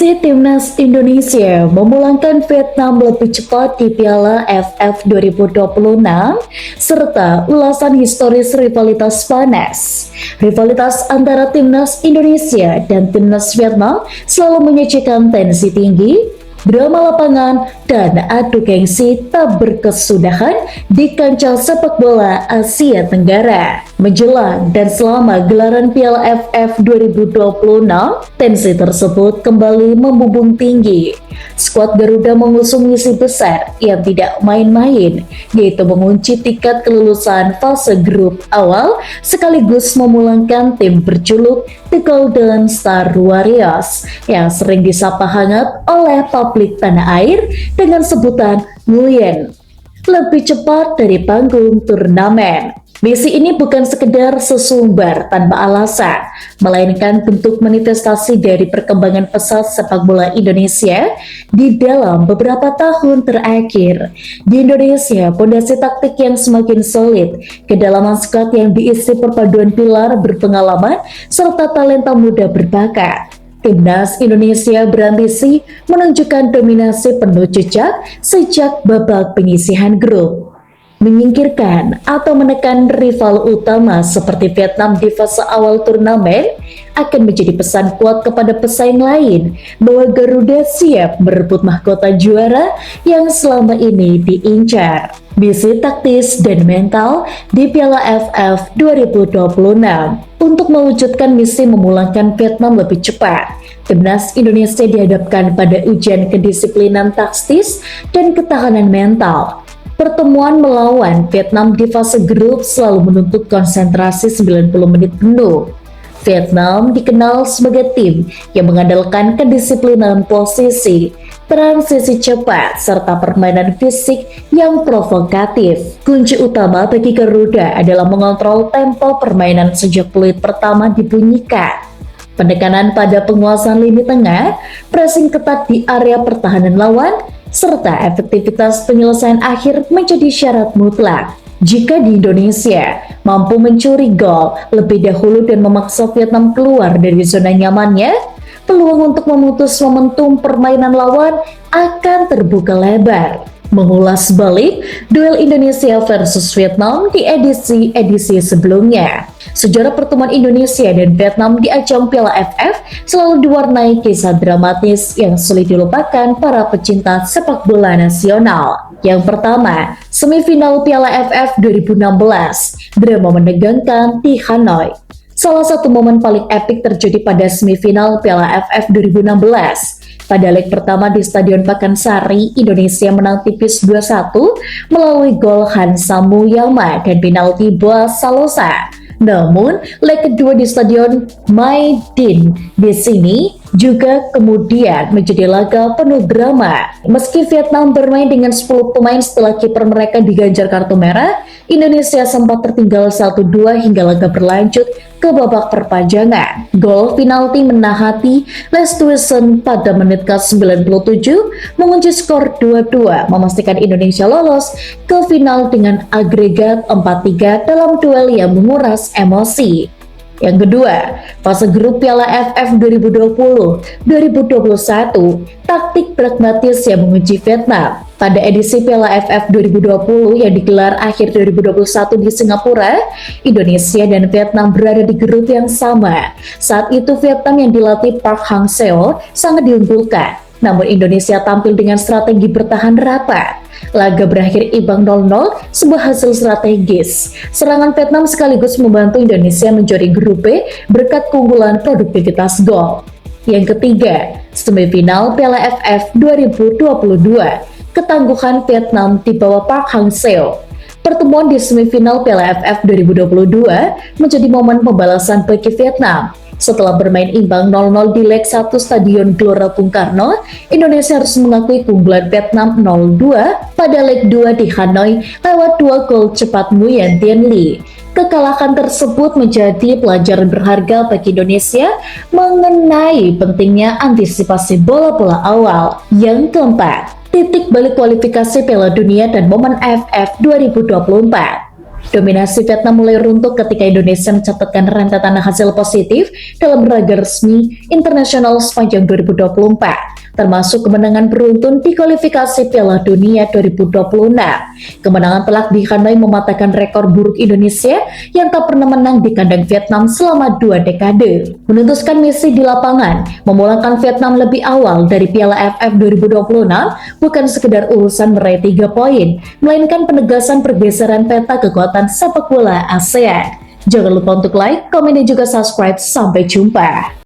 Misi Timnas Indonesia memulangkan Vietnam lebih cepat di Piala AFF 2026 serta ulasan historis rivalitas panas. Rivalitas antara Timnas Indonesia dan Timnas Vietnam selalu menyajikan tensi tinggi, drama lapangan, dan adu gengsi tak berkesudahan di kancah sepak bola Asia Tenggara. Menjelang dan selama gelaran Piala AFF 2026, tensi tersebut kembali membumbung tinggi. Skuad Garuda mengusung misi besar yang tidak main-main, yaitu mengunci tiket kelulusan fase grup awal sekaligus memulangkan tim berjuluk The Golden Star Warriors yang sering disapa hangat oleh publik tanah air dengan sebutan Nguyen, lebih cepat dari panggung turnamen. Misi ini bukan sekedar sesumbar tanpa alasan, melainkan bentuk manifestasi dari perkembangan pesat sepak bola Indonesia di dalam beberapa tahun terakhir. Di Indonesia, fondasi taktik yang semakin solid, kedalaman skuad yang diisi perpaduan pilar berpengalaman, serta talenta muda berbakat. Timnas Indonesia berambisi menunjukkan dominasi penuh jejak sejak babak penyisihan grup, menyingkirkan atau menekan rival utama seperti Vietnam di fase awal turnamen akan menjadi pesan kuat kepada pesaing lain bahwa Garuda siap merebut mahkota juara yang selama ini diincar. Misi taktis dan mental di Piala AFF 2026 untuk mewujudkan misi memulangkan Vietnam lebih cepat. Timnas Indonesia dihadapkan pada ujian kedisiplinan taktis dan ketahanan mental. Pertemuan melawan Vietnam di fase grup selalu menuntut konsentrasi 90 menit penuh. Vietnam dikenal sebagai tim yang mengandalkan kedisiplinan posisi, transisi cepat, serta permainan fisik yang provokatif. Kunci utama bagi Garuda adalah mengontrol tempo permainan sejak peluit pertama dibunyikan. Penekanan pada penguasaan lini tengah, pressing ketat di area pertahanan lawan, serta efektivitas penyelesaian akhir menjadi syarat mutlak. Jika di Indonesia mampu mencuri gol lebih dahulu dan memaksa Vietnam keluar dari zona nyamannya, peluang untuk memutus momentum permainan lawan akan terbuka lebar. Mengulas balik duel Indonesia versus Vietnam di edisi sebelumnya. Sejarah pertemuan Indonesia dan Vietnam di ajang Piala AFF selalu diwarnai kisah dramatis yang sulit dilupakan para pecinta sepak bola nasional. Yang pertama, semifinal Piala AFF 2016, drama menegangkan di Hanoi. Salah satu momen paling epik terjadi pada semifinal Piala AFF 2016. Pada leg pertama di Stadion Pakansari, Indonesia menang tipis 2-1 melalui gol Hansa Muyama dan penalti Boaz Salosa. Namun, leg kedua di Stadion Maidin di sini juga kemudian menjadi laga penuh drama. Meski Vietnam bermain dengan 10 pemain setelah kiper mereka diganjar kartu merah, Indonesia sempat tertinggal 1-2 hingga laga berlanjut ke babak perpanjangan. Gol penalti menahati Lestuisen pada menit ke-97 mengunci skor 2-2, memastikan Indonesia lolos ke final dengan agregat 4-3 dalam duel yang menguras emosi. Yang kedua, fase grup Piala AFF 2020-2021, taktik pragmatis yang menguji Vietnam. Pada edisi Piala AFF 2020 yang digelar akhir 2021 di Singapura, Indonesia dan Vietnam berada di grup yang sama. Saat itu Vietnam yang dilatih Park Hang-seo sangat diunggulkan, namun Indonesia tampil dengan strategi bertahan rapat. Laga berakhir imbang 0-0, sebuah hasil strategis. Serangan Vietnam sekaligus membantu Indonesia menjuarai grup B berkat keunggulan produktivitas gol. Yang ketiga, semifinal Piala AFF 2022, ketangguhan Vietnam di bawah Park Hang-seo. Pertemuan di semifinal Piala AFF 2022 menjadi momen pembalasan bagi Vietnam. Setelah bermain imbang 0-0 di leg 1 Stadion Gelora Bung Karno, Indonesia harus mengakui keunggulan Vietnam 0-2 pada leg 2 di Hanoi lewat 2 gol cepat Nguyen Tien Ly. Kekalahan tersebut menjadi pelajaran berharga bagi Indonesia mengenai pentingnya antisipasi bola-bola awal. Yang keempat, titik balik kualifikasi Piala Dunia dan momen AFF 2024. Dominasi Vietnam mulai runtuh ketika Indonesia mencatatkan rentetan hasil positif dalam laga resmi internasional sepanjang 2024, termasuk kemenangan beruntun di kualifikasi Piala Dunia 2026. Kemenangan telak di Hanoi mematahkan rekor buruk Indonesia yang tak pernah menang di kandang Vietnam selama 2 dekade. Memutuskan misi di lapangan, memulangkan Vietnam lebih awal dari Piala AFF 2026 bukan sekedar urusan meraih 3 poin, melainkan penegasan pergeseran peta kekuatan sepak bola ASEAN. Jangan lupa untuk like, komen, dan juga subscribe. Sampai jumpa.